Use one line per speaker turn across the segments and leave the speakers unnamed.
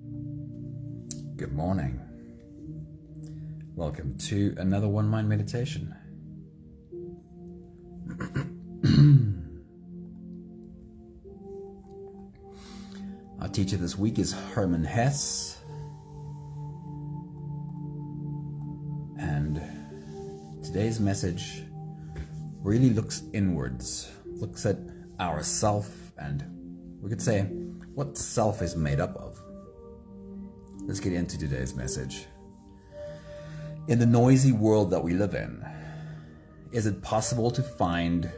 Good morning. Welcome to another One Mind meditation. Our teacher this week is Hermann Hesse, and today's message really looks inwards, looks at our self, and we could say what self is made up of. Let's get into today's message. In the noisy world that we live in, is it possible to find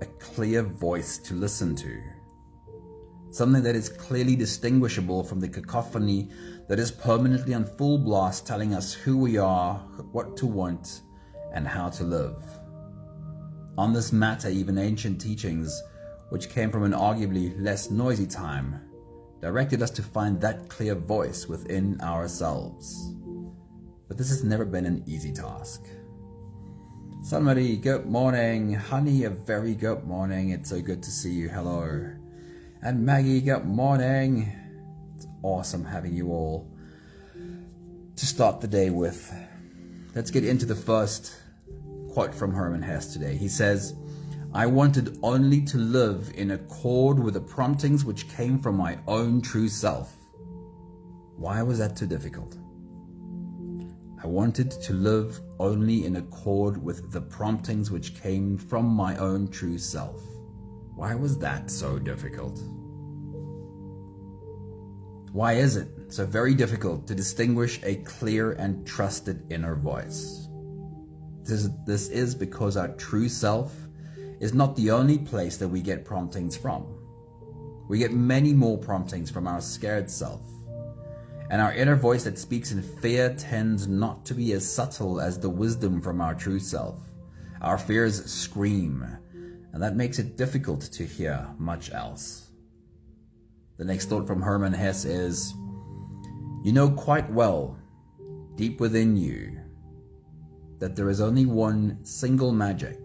a clear voice to listen to? Something that is clearly distinguishable from the cacophony that is permanently on full blast telling us who we are, what to want, and how to live. On this matter, even ancient teachings, which came from an arguably less noisy time, directed us to find that clear voice within ourselves. But this has never been an easy task. Somebody, good morning. Honey, a very good morning. It's so good to see you. Hello. And Maggie, good morning. It's awesome having you all to start the day with. Let's get into the first quote from Hermann Hesse today. He says, "I wanted only to live in accord with the promptings which came from my own true self." Why was that too difficult? I wanted to live only in accord with the promptings which came from my own true self. Why was that so difficult? Why is it so very difficult to distinguish a clear and trusted inner voice? This is because our true self is not the only place that we get promptings from. We get many more promptings from our scared self. And our inner voice that speaks in fear tends not to be as subtle as the wisdom from our true self. Our fears scream, and that makes it difficult to hear much else. The next thought from Hermann Hesse is, you know quite well, deep within you, that there is only one single magic,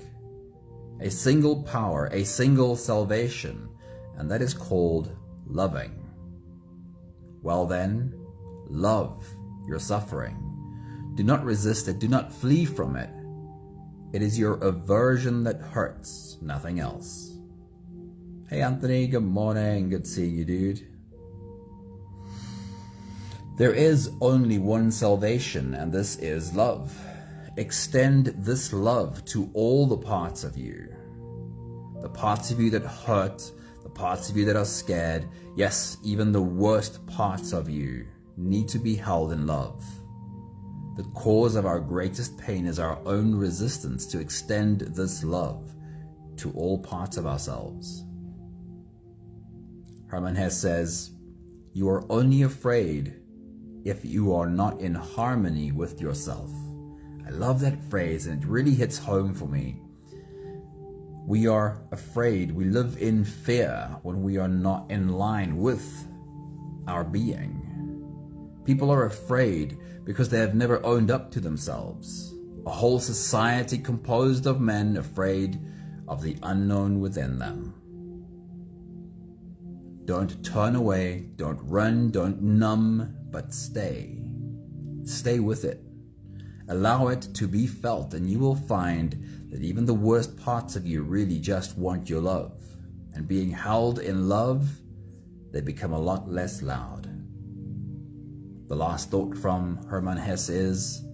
a single power, a single salvation, and that is called loving. Well then, love your suffering. Do not resist it. Do not flee from it. It is your aversion that hurts, nothing else. Hey Anthony, good morning. Good seeing you, dude. There is only one salvation, and this is love. Extend this love to all the parts of you. The parts of you that hurt, the parts of you that are scared, yes, even the worst parts of you need to be held in love. The cause of our greatest pain is our own resistance to extend this love to all parts of ourselves. Hermann Hesse says, you are only afraid if you are not in harmony with yourself. I love that phrase, and it really hits home for me. We are afraid, we live in fear when we are not in line with our being. People are afraid because they have never owned up to themselves. A whole society composed of men afraid of the unknown within them. Don't turn away, don't run, don't numb, but stay. Stay with it. Allow it to be felt, and you will find that even the worst parts of you really just want your love. And being held in love, they become a lot less loud. The last thought from Hermann Hesse is,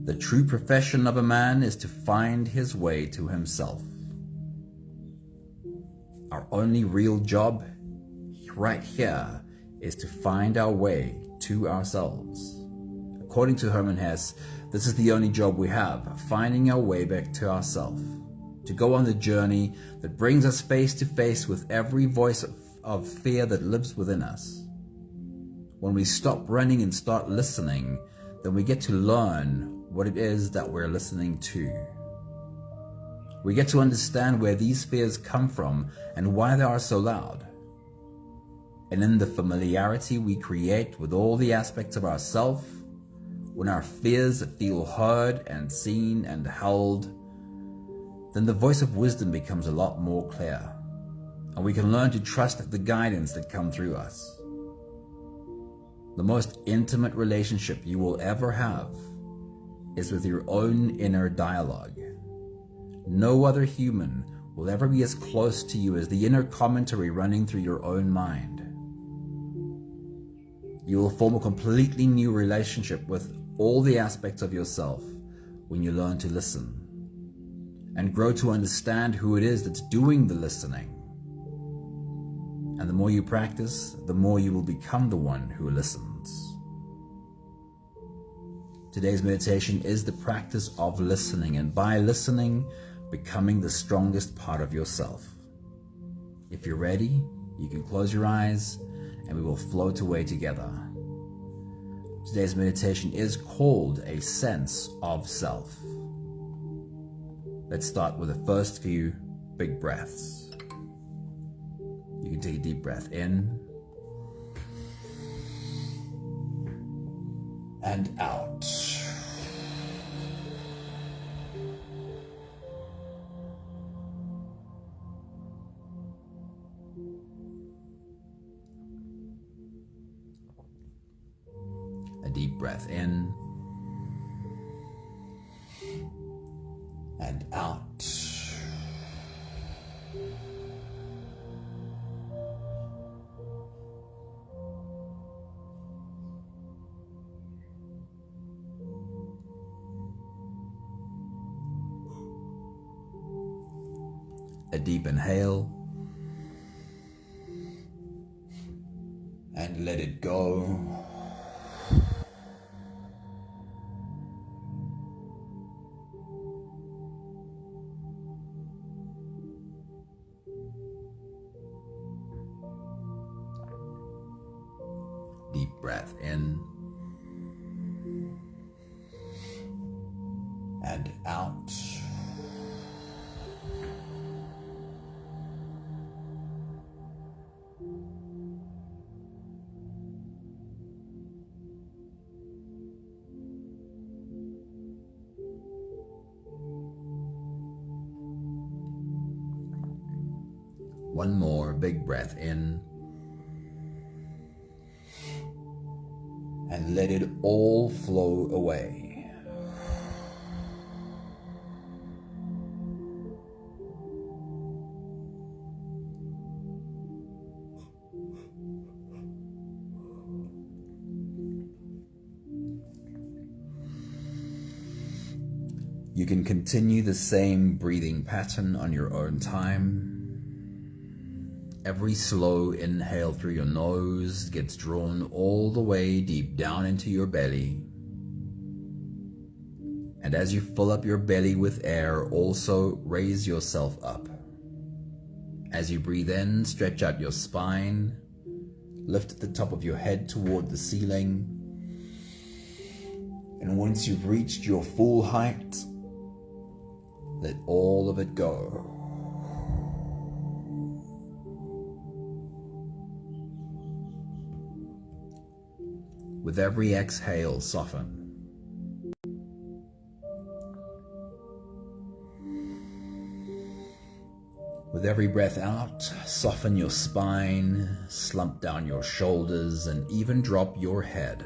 the true profession of a man is to find his way to himself. Our only real job right here is to find our way to ourselves. According to Hermann Hesse, this is the only job we have, finding our way back to ourselves, to go on the journey that brings us face to face with every voice of fear that lives within us. When we stop running and start listening, then we get to learn what it is that we're listening to. We get to understand where these fears come from and why they are so loud. And in the familiarity we create with all the aspects of ourself, when our fears feel heard and seen and held, then the voice of wisdom becomes a lot more clear, and we can learn to trust the guidance that comes through us. The most intimate relationship you will ever have is with your own inner dialogue. No other human will ever be as close to you as the inner commentary running through your own mind. You will form a completely new relationship with all the aspects of yourself when you learn to listen and grow to understand who it is that's doing the listening. And the more you practice, the more you will become the one who listens. Today's meditation is the practice of listening, and by listening, becoming the strongest part of yourself. If you're ready, you can close your eyes and we will float away together. Today's meditation is called a sense of self. Let's start with the first few big breaths. You can take a deep breath in and out. A deep breath in and out. A deep inhale and let it go. Deep breath in and out. One more big breath in and let it all flow away. You can continue the same breathing pattern on your own time. Every slow inhale through your nose gets drawn all the way deep down into your belly. And as you fill up your belly with air, also raise yourself up. As you breathe in, stretch out your spine, lift the top of your head toward the ceiling. And once you've reached your full height, let all of it go. With every exhale, soften. With every breath out, soften your spine, slump down your shoulders, and even drop your head.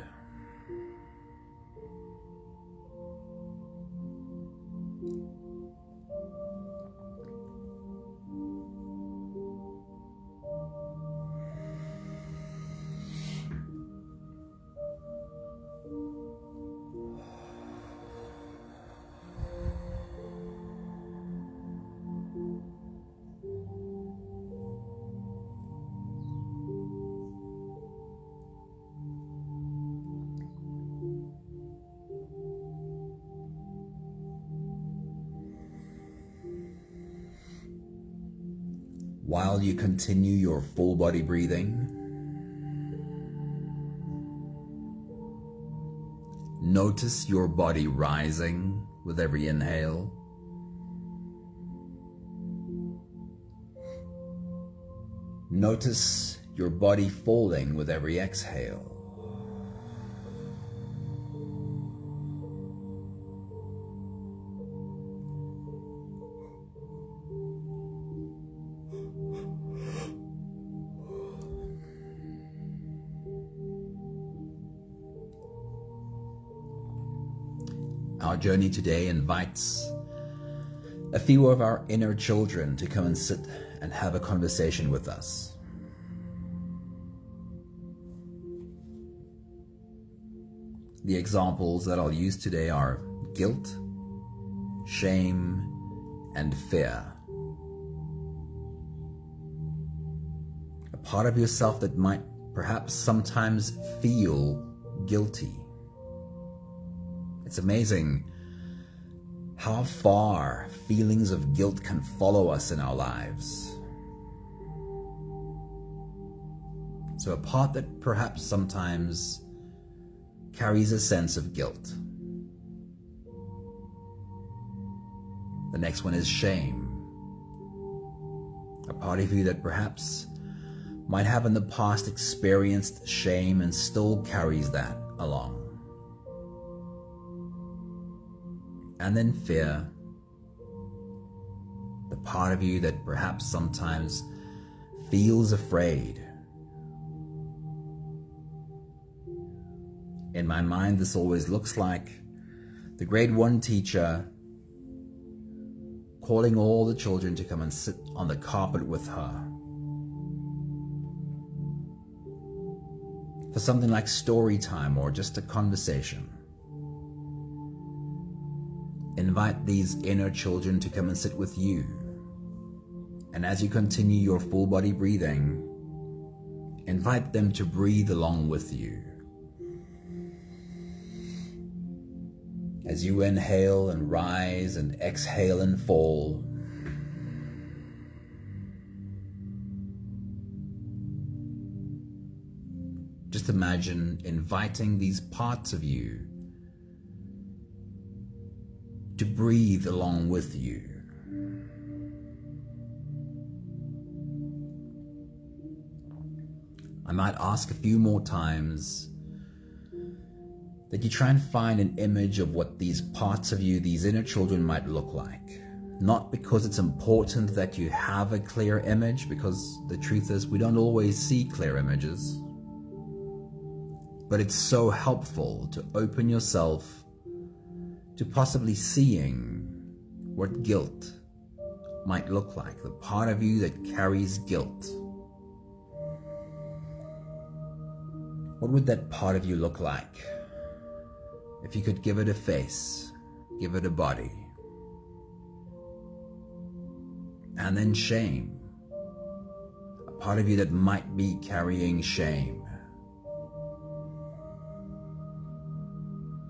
While you continue your full body breathing, notice your body rising with every inhale. Notice your body falling with every exhale. Our journey today invites a few of our inner children to come and sit and have a conversation with us. The examples that I'll use today are guilt, shame, and fear. A part of yourself that might perhaps sometimes feel guilty. It's amazing how far feelings of guilt can follow us in our lives. So a part that perhaps sometimes carries a sense of guilt. The next one is shame. A part of you that perhaps might have in the past experienced shame and still carries that along. And then fear. The part of you that perhaps sometimes feels afraid. In my mind, this always looks like the grade 1 teacher calling all the children to come and sit on the carpet with her for something like story time or just a conversation. Invite these inner children to come and sit with you. And as you continue your full body breathing, invite them to breathe along with you. As you inhale and rise and exhale and fall, just imagine inviting these parts of you to breathe along with you. I might ask a few more times that you try and find an image of what these parts of you, these inner children, might look like. Not because it's important that you have a clear image, because the truth is we don't always see clear images. But it's so helpful to open yourself to possibly seeing what guilt might look like, the part of you that carries guilt. What would that part of you look like if you could give it a face, give it a body? And then shame, a part of you that might be carrying shame.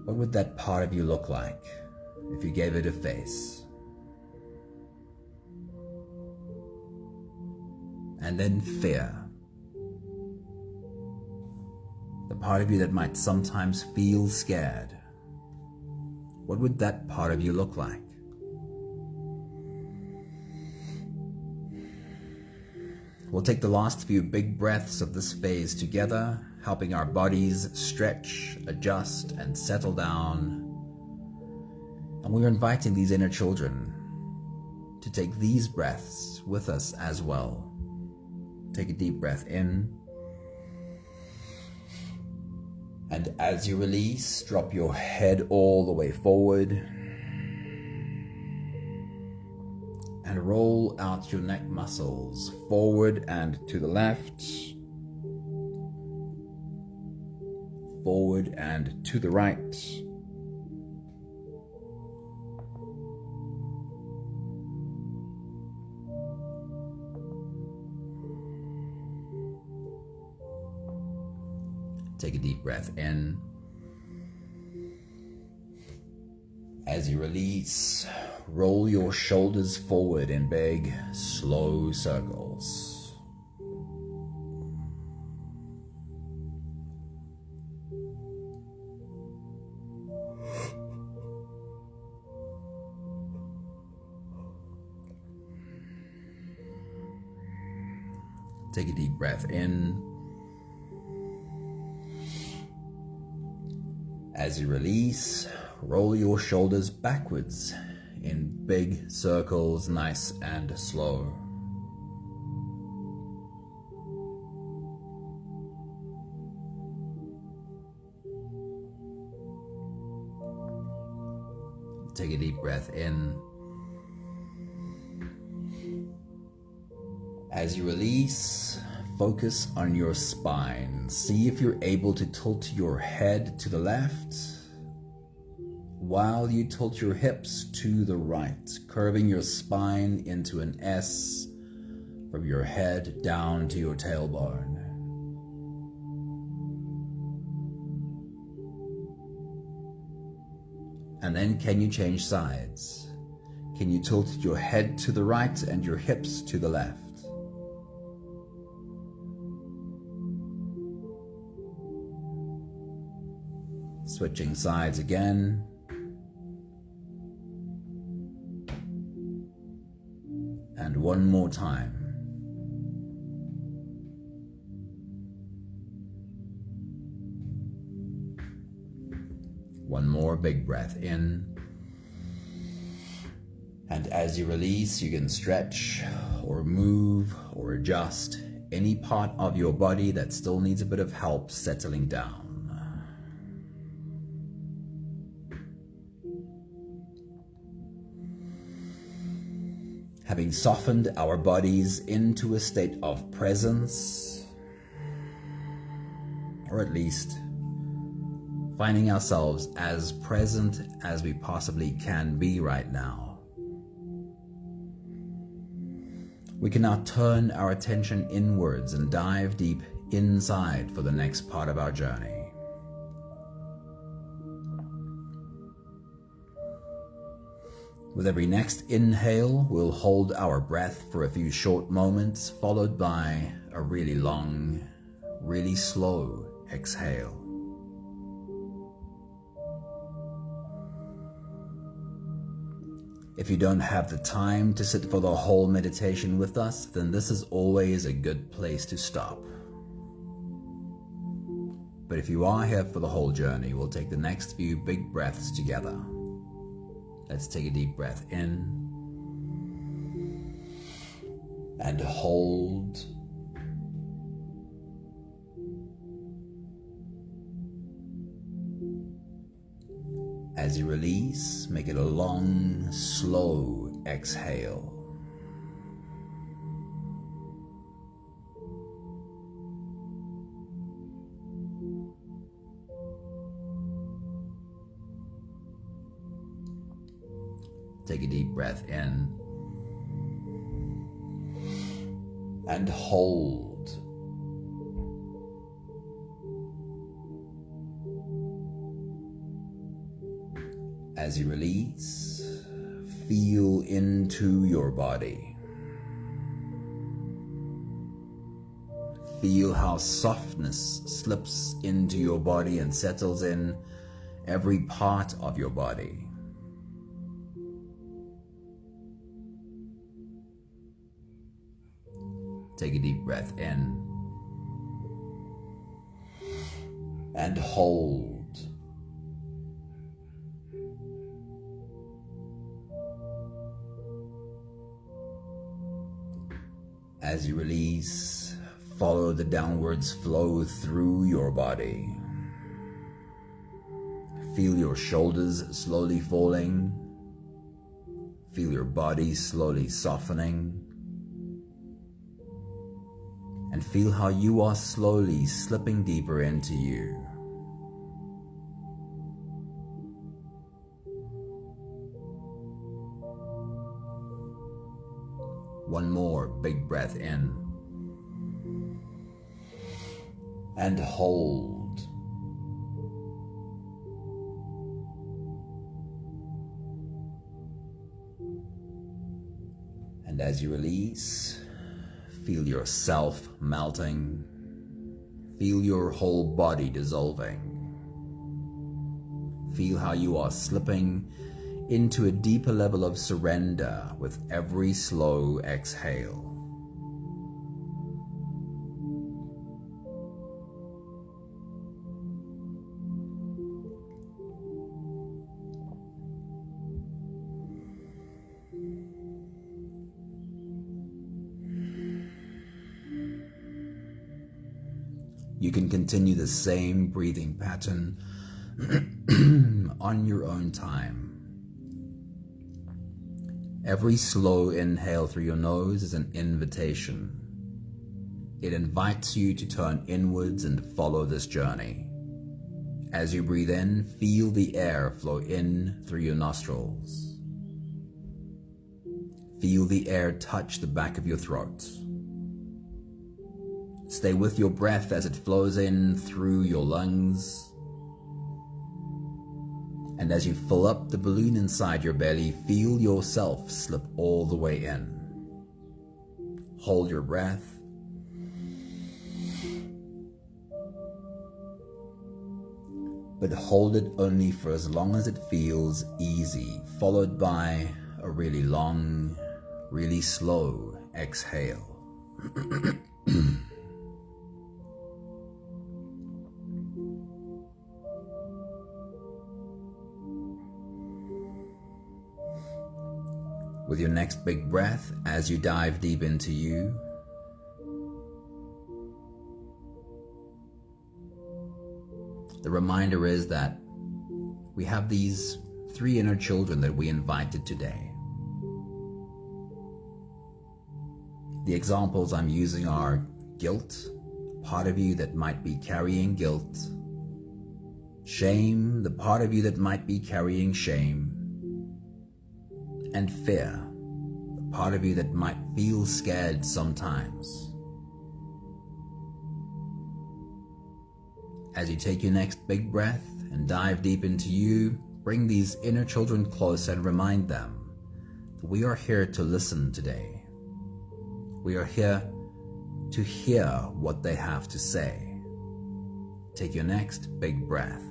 What would that part of you look like if you gave it a face? And then fear. The part of you that might sometimes feel scared. What would that part of you look like? We'll take the last few big breaths of this phase together, helping our bodies stretch, adjust, and settle down. And we're inviting these inner children to take these breaths with us as well. Take a deep breath in. And as you release, drop your head all the way forward. And roll out your neck muscles forward and to the left. Forward and to the right. Take a deep breath in. As you release, roll your shoulders forward in big, slow circles. Take a deep breath in. As you release, roll your shoulders backwards in big circles, nice and slow. Take a deep breath in. As you release, focus on your spine. See if you're able to tilt your head to the left while you tilt your hips to the right, curving your spine into an S from your head down to your tailbone. And then can you change sides? Can you tilt your head to the right and your hips to the left? Switching sides again. And one more time. One more big breath in. And as you release, you can stretch or move or adjust any part of your body that still needs a bit of help settling down. Having softened our bodies into a state of presence, or at least finding ourselves as present as we possibly can be right now, we can now turn our attention inwards and dive deep inside for the next part of our journey. With every next inhale, we'll hold our breath for a few short moments, followed by a really long, really slow exhale. If you don't have the time to sit for the whole meditation with us, then this is always a good place to stop. But if you are here for the whole journey, we'll take the next few big breaths together. Let's take a deep breath in and hold. As you release, make it a long, slow exhale. Take a deep breath in and hold. As you release, feel into your body. Feel how softness slips into your body and settles in every part of your body. Take a deep breath in and hold. As you release, follow the downwards flow through your body. Feel your shoulders slowly falling. Feel your body slowly softening. And feel how you are slowly slipping deeper into you. One more big breath in and hold. And as you release, feel yourself melting. Feel your whole body dissolving. Feel how you are slipping into a deeper level of surrender with every slow exhale. You can continue the same breathing pattern on your own time. Every slow inhale through your nose is an invitation. It invites you to turn inwards and follow this journey. As you breathe in, feel the air flow in through your nostrils. Feel the air touch the back of your throat. Stay with your breath as it flows in through your lungs. And as you fill up the balloon inside your belly, feel yourself slip all the way in. Hold your breath. But hold it only for as long as it feels easy, followed by a really long, really slow exhale. With your next big breath, as you dive deep into you, the reminder is that we have these 3 inner children that we invited today. The examples I'm using are guilt, part of you that might be carrying guilt, shame, the part of you that might be carrying shame, and fear, the part of you that might feel scared sometimes. As you take your next big breath and dive deep into you, bring these inner children close and remind them that we are here to listen today. We are here to hear what they have to say. Take your next big breath.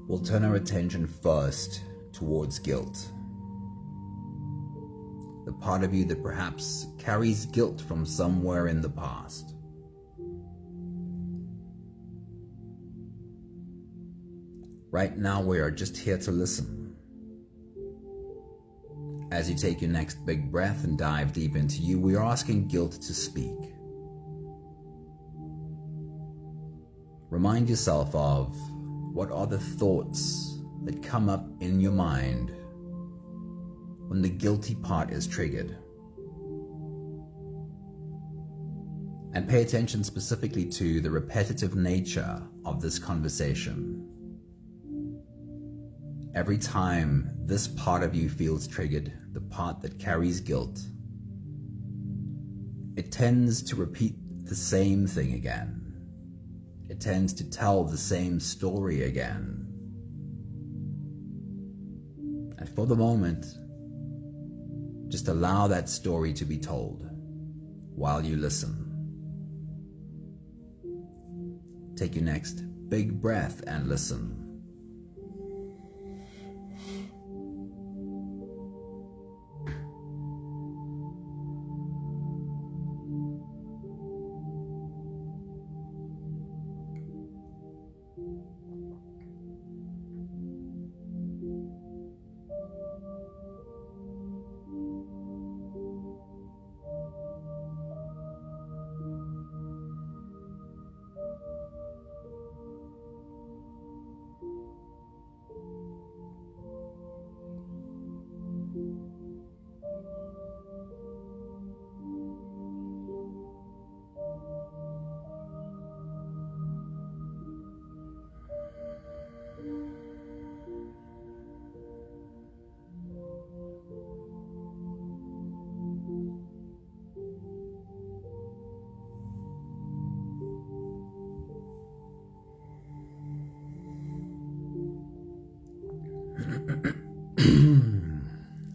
We'll turn our attention first towards guilt. The part of you that perhaps carries guilt from somewhere in the past. Right now we are just here to listen. As you take your next big breath and dive deep into you, we are asking guilt to speak. Remind yourself of what are the thoughts that come up in your mind when the guilty part is triggered. And pay attention specifically to the repetitive nature of this conversation. Every time this part of you feels triggered, the part that carries guilt, it tends to repeat the same thing again. It tends to tell the same story again. And for the moment, just allow that story to be told while you listen. Take your next big breath and listen.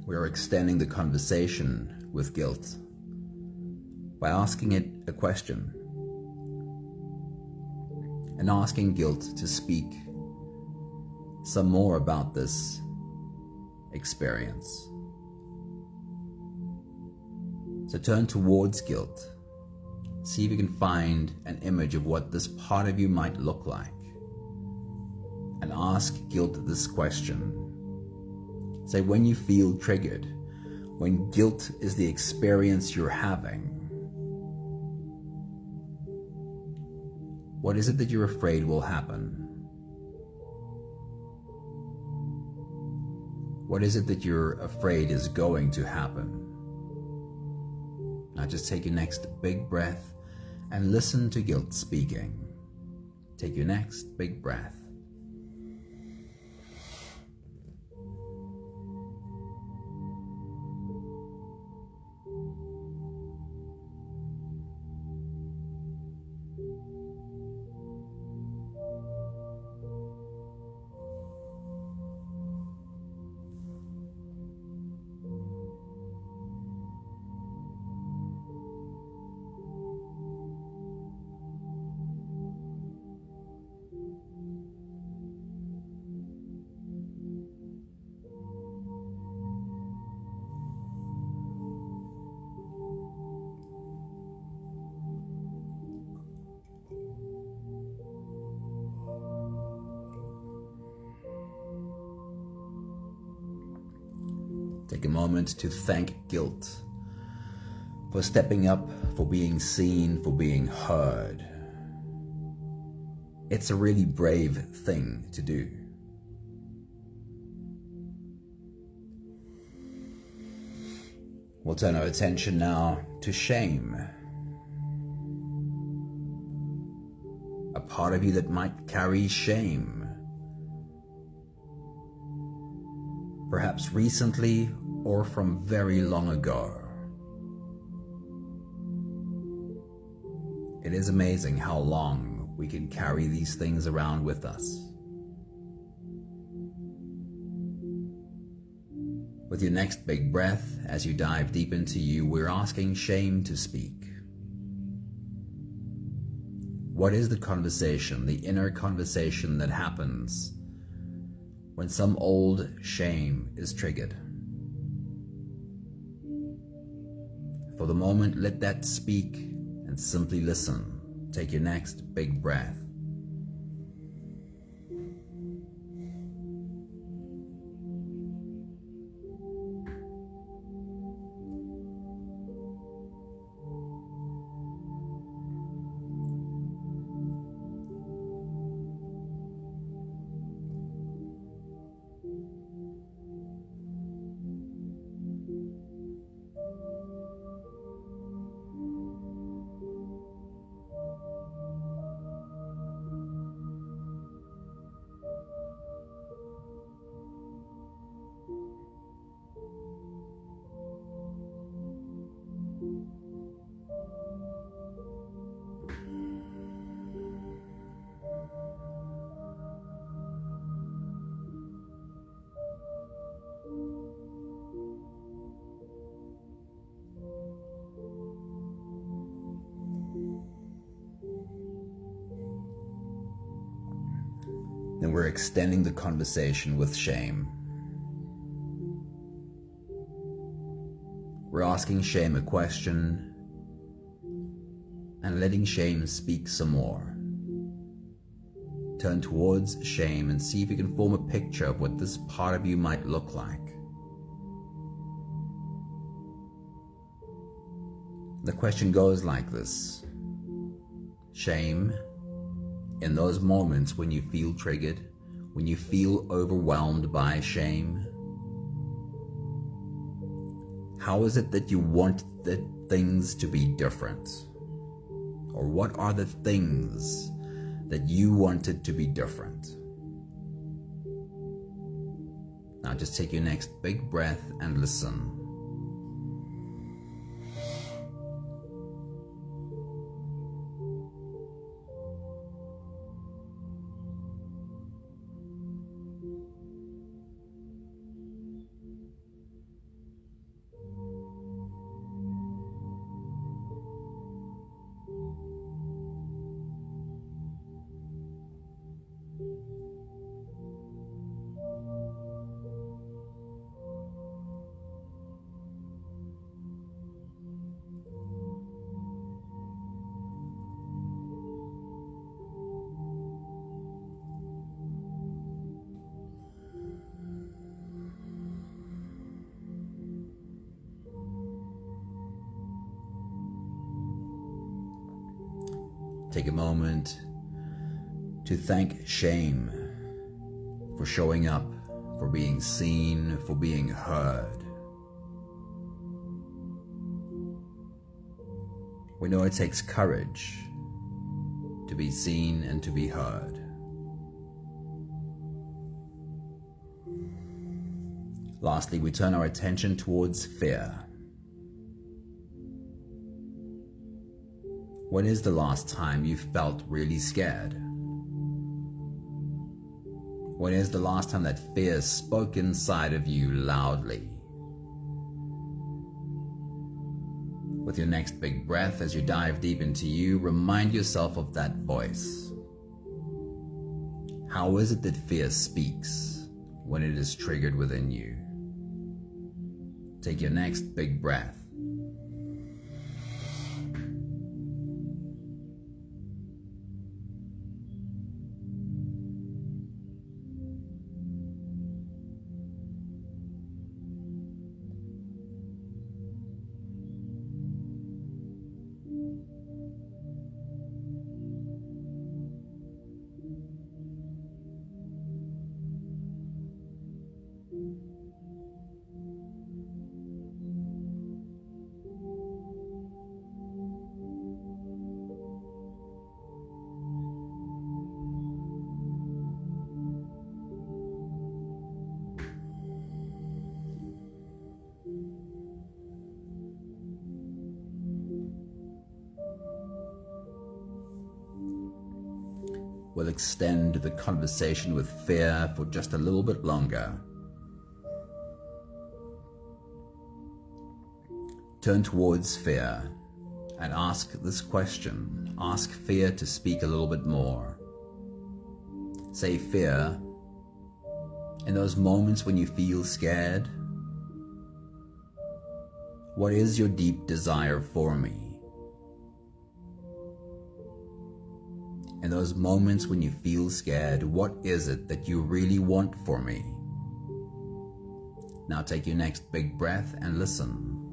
We are extending the conversation with guilt by asking it a question and asking guilt to speak some more about this experience. So turn towards guilt. See if you can find an image of what this part of you might look like. And ask guilt this question. Say, when you feel triggered, when guilt is the experience you're having, what is it that you're afraid will happen? What is it that you're afraid is going to happen? Now just take your next big breath and listen to guilt speaking. Take your next big breath. Take a moment to thank guilt for stepping up, for being seen, for being heard. It's a really brave thing to do. We'll turn our attention now to shame. A part of you that might carry shame. Perhaps recently or from very long ago. It is amazing how long we can carry these things around with us. With your next big breath, as you dive deep into you, we're asking shame to speak. What is the conversation, the inner conversation that happens when some old shame is triggered? For the moment, let that speak and simply listen. Take your next big breath. Then we're extending the conversation with shame. We're asking shame a question and letting shame speak some more. Turn towards shame and see if you can form a picture of what this part of you might look like. The question goes like this. Shame, in those moments when you feel triggered, when you feel overwhelmed by shame, how is it that you want the things to be different? Or what are the things that you wanted to be different? Now just take your next big breath and listen. Take a moment to thank shame for showing up, for being seen, for being heard. We know it takes courage to be seen and to be heard. Lastly, we turn our attention towards fear. When is the last time you felt really scared? When is the last time that fear spoke inside of you loudly? With your next big breath, as you dive deep into you, remind yourself of that voice. How is it that fear speaks when it is triggered within you? Take your next big breath. We'll extend the conversation with fear for just a little bit longer. Turn towards fear and ask this question. Ask fear to speak a little bit more. Say, fear, in those moments when you feel scared, what is your deep desire for me? In those moments when you feel scared, what is it that you really want for me? Now take your next big breath and listen.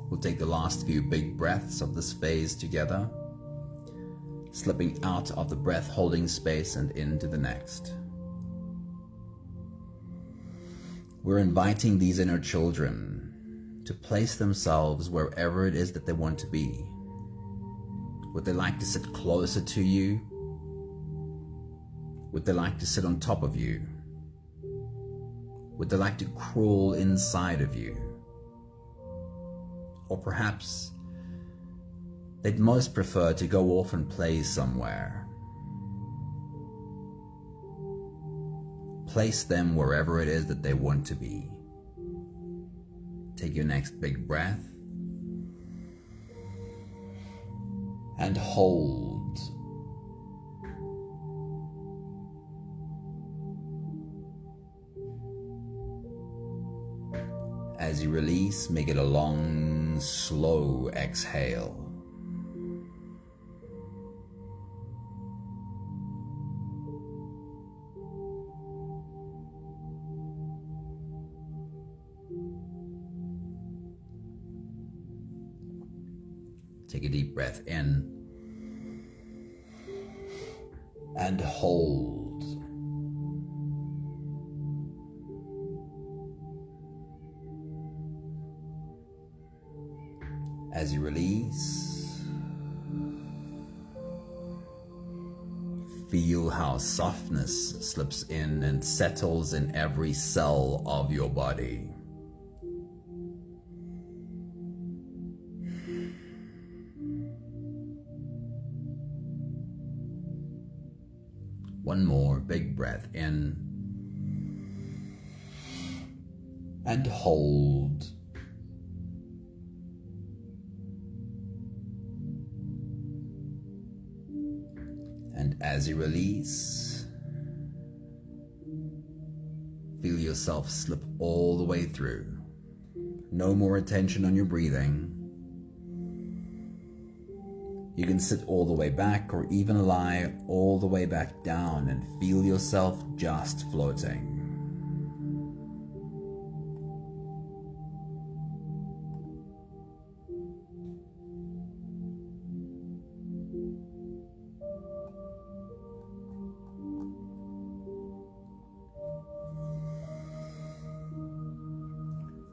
We'll take the last few big breaths of this phase together, slipping out of the breath holding space and into the next. We're inviting these inner children to place themselves wherever it is that they want to be. Would they like to sit closer to you? Would they like to sit on top of you? Would they like to crawl inside of you? Or perhaps they'd most prefer to go off and play somewhere. Place them wherever it is that they want to be. Take your next big breath and hold. As you release, make it a long, slow exhale. Take a deep breath in and hold. As you release, feel how softness slips in and settles in every cell of your body. One more big breath in and hold. And as you release, feel yourself slip all the way through. No more attention on your breathing. You can sit all the way back or even lie all the way back down and feel yourself just floating.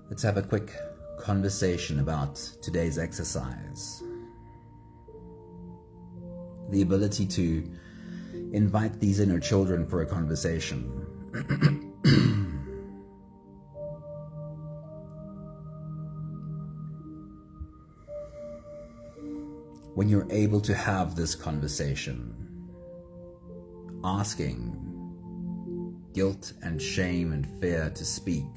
Let's have a quick conversation about today's exercise. The ability to invite these inner children for a conversation. When you're able to have this conversation, asking guilt and shame and fear to speak,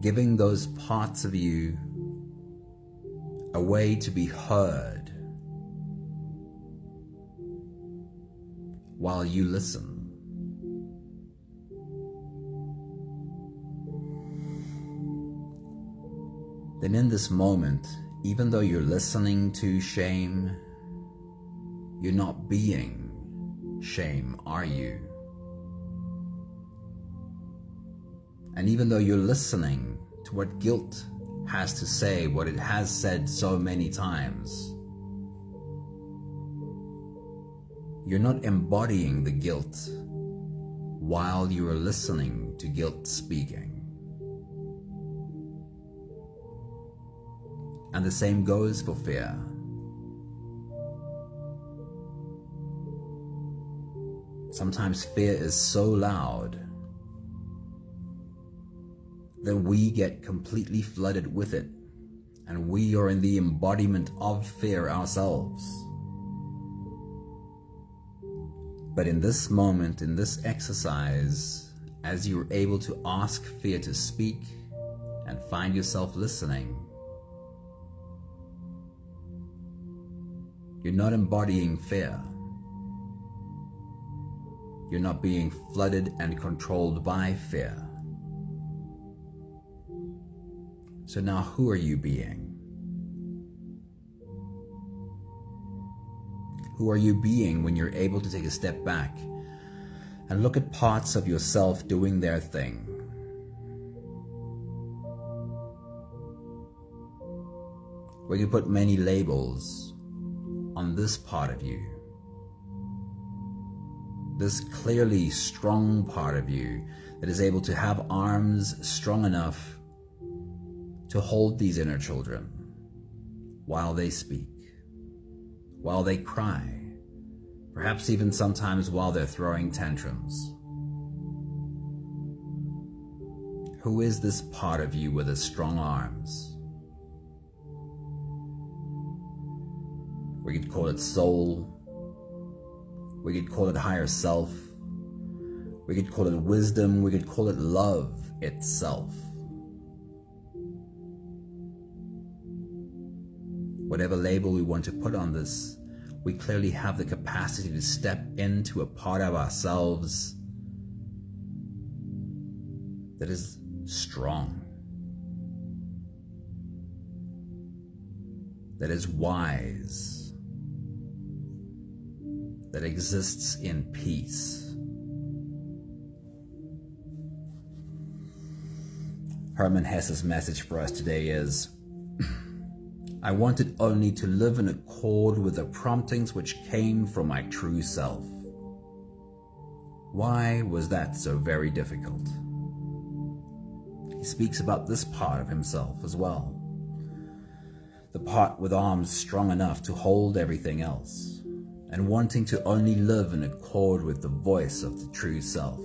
giving those parts of you a way to be heard while you listen. Then in this moment, even though you're listening to shame, you're not being shame, are you? And even though you're listening to what guilt has to say, what it has said so many times, you're not embodying the guilt while you are listening to guilt speaking. And the same goes for fear. Sometimes fear is so loud that we get completely flooded with it, and we are in the embodiment of fear ourselves. But in this moment, in this exercise, as you're able to ask fear to speak and find yourself listening, you're not embodying fear. You're not being flooded and controlled by fear. So now who are you being? Who are you being when you're able to take a step back and look at parts of yourself doing their thing? We can put many labels on this part of you. This clearly strong part of you that is able to have arms strong enough to hold these inner children while they speak, while they cry, perhaps even sometimes while they're throwing tantrums. Who is this part of you with the strong arms? We could call it soul. We could call it higher self. We could call it wisdom. We could call it love itself. Whatever label we want to put on this, we clearly have the capacity to step into a part of ourselves that is strong, that is wise, that exists in peace. Hermann Hesse's message for us today is, I wanted only to live in accord with the promptings which came from my true self. Why was that so very difficult? He speaks about this part of himself as well. The part with arms strong enough to hold everything else, and wanting to only live in accord with the voice of the true self.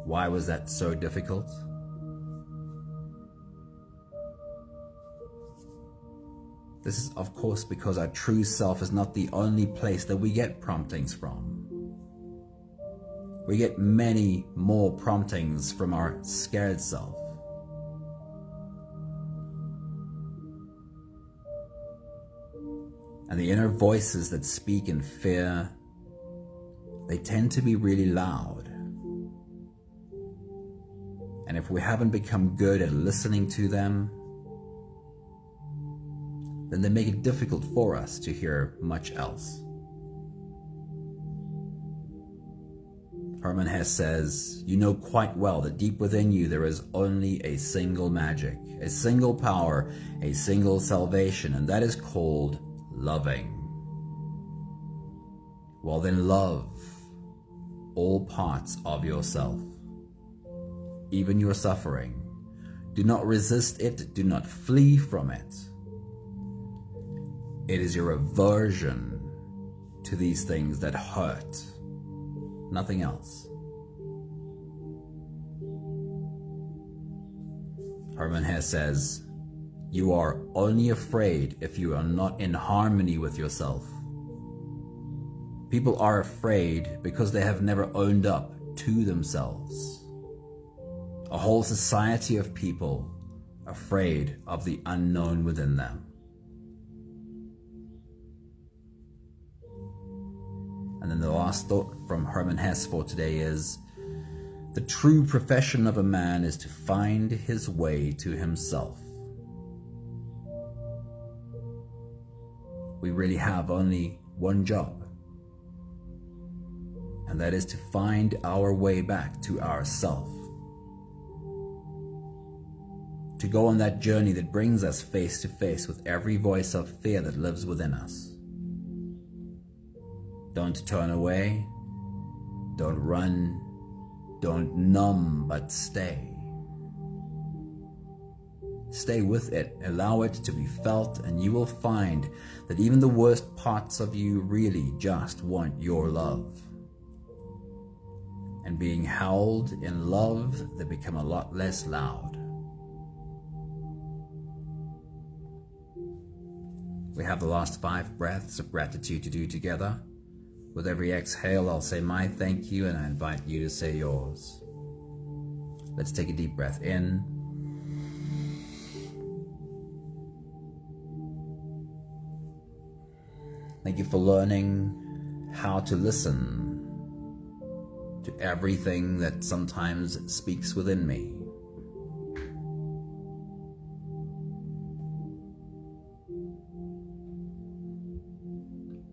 Why was that so difficult? This is, of course, because our true self is not the only place that we get promptings from. We get many more promptings from our scared self. And the inner voices that speak in fear, they tend to be really loud. And if we haven't become good at listening to them, then they make it difficult for us to hear much else. Hermann Hesse says, "You know quite well that deep within you there is only a single magic, a single power, a single salvation, and that is called loving. Well then, love all parts of yourself, even your suffering. Do not resist it, do not flee from it. It is your aversion to these things that hurt, nothing else." Hermann Hesse says, "You are only afraid if you are not in harmony with yourself. People are afraid because they have never owned up to themselves. A whole society of people afraid of the unknown within them." And then the last thought from Hermann Hesse for today is, "The true profession of a man is to find his way to himself." We really have only one job, and that is to find our way back to ourself. To go on that journey that brings us face to face with every voice of fear that lives within us. Don't turn away, don't run, don't numb, but stay. Stay with it, allow it to be felt, and you will find that even the worst parts of you really just want your love. And being held in love, they become a lot less loud. We have the last 5 breaths of gratitude to do together. With every exhale, I'll say my thank you, and I invite you to say yours. Let's take a deep breath in. Thank you for learning how to listen to everything that sometimes speaks within me.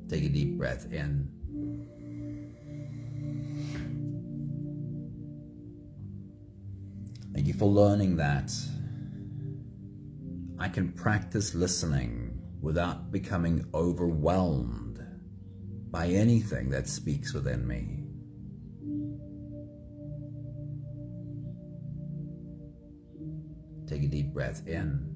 Take a deep breath in. Thank you for learning that I can practice listening without becoming overwhelmed by anything that speaks within me. Take a deep breath in.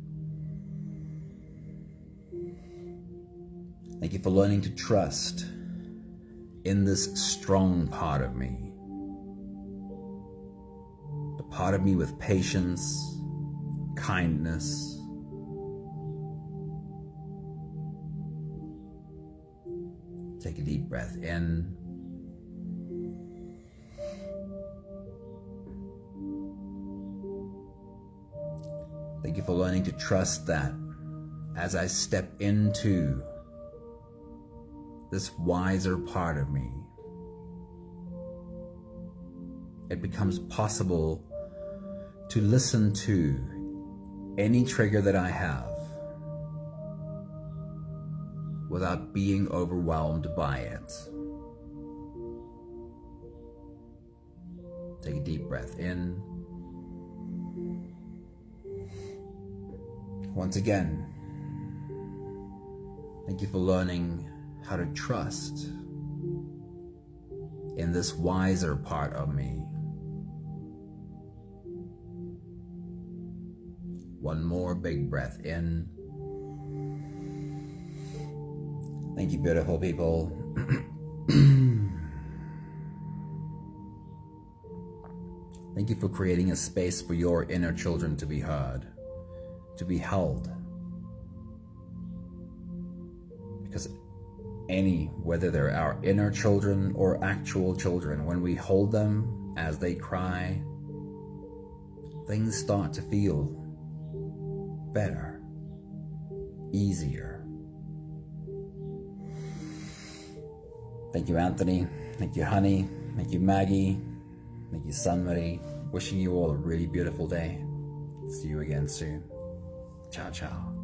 Thank you for learning to trust in this strong part of me. The part of me with patience, kindness, take a deep breath in. Thank you for learning to trust that as I step into this wiser part of me, it becomes possible to listen to any trigger that I have without being overwhelmed by it. Take a deep breath in. Once again, thank you for learning how to trust in this wiser part of me. One more big breath in. Thank you, beautiful people. Thank you for creating a space for your inner children to be heard, to be held. Because whether they're our inner children or actual children, when we hold them as they cry, things start to feel better, easier. Thank you, Anthony. Thank you, Honey. Thank you, Maggie. Thank you, Sunmarie. Wishing you all a really beautiful day. See you again soon. Ciao, ciao.